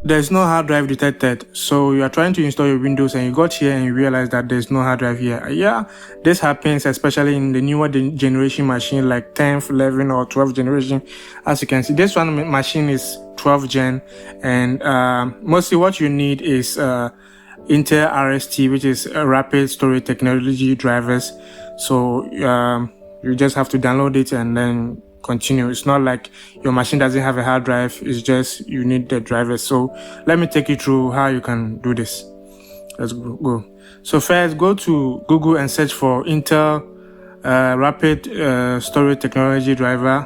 there's no hard drive detected. So you are trying to install your Windows and you got here and you realize that there's no hard drive here. Yeah, this happens especially in the newer generation machine like 10th, 11th or 12th generation. As you can see, this one machine is 12th gen, and mostly what you need is Intel RST, which is Rapid Storage Technology drivers. So you just have to download it and then continue. It's not like your machine doesn't have a hard drive, it's just you need the drivers. So let me take you through how you can do this. Let's go. So first, go to Google and search for Intel Rapid Storage Technology driver.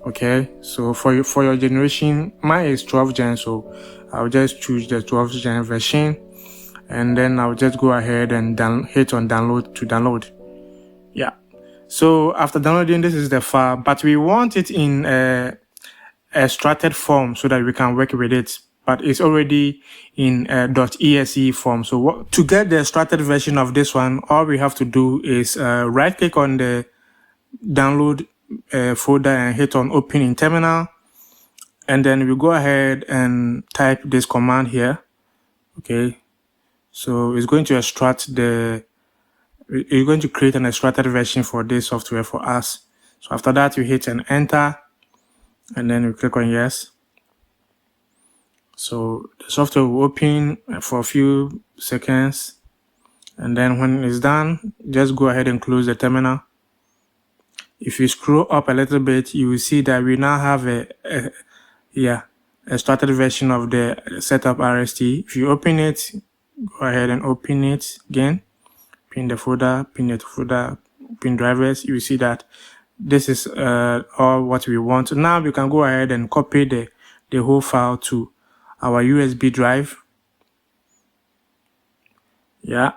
Okay, so for your generation, mine is 12th gen, so I'll just choose the 12th gen version, and then I'll just go ahead and hit on download to download. Yeah. So after downloading, this is the file, but we want it in a extracted form so that we can work with it. But it's already in .exe form. So to get the extracted version of this one, all we have to do is right click on the download folder and hit on open in terminal. And then we go ahead and type this command here. Okay. So it's going to extract you're going to create an extracted version for this software for us. So after that, you hit an enter and then you click on yes. So the software will open for a few seconds, and then when it's done, just go ahead and close the terminal. If you scroll up a little bit, you will see that we now have a extracted version of the setup RST. If you open it, go ahead and open it again. Pin the folder, pin the folder, pin drivers. You will see that this is all what we want. Now we can go ahead and copy the whole file to our USB drive. Yeah.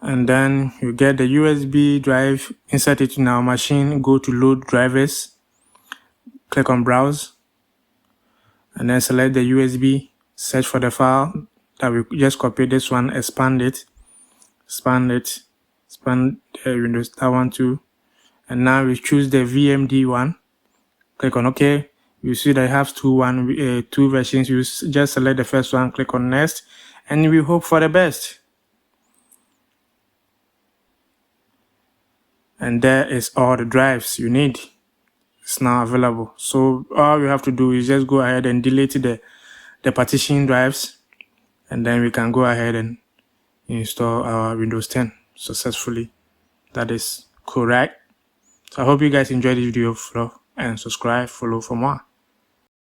And then you get the USB drive, insert it in our machine, go to load drivers, click on browse, and then select the USB, search for the file that we just copied, this one, expand the Windows, that one too. And now we choose the VMD one, click on OK. You see that I have two versions. You just select the first one, click on next, and we hope for the best. And there is all the drives you need. It's now available. So all you have to do is just go ahead and delete the partition drives, and then we can go ahead and install our Windows 10 successfully. That is correct. So I hope you guys enjoyed this video, and subscribe, follow for more.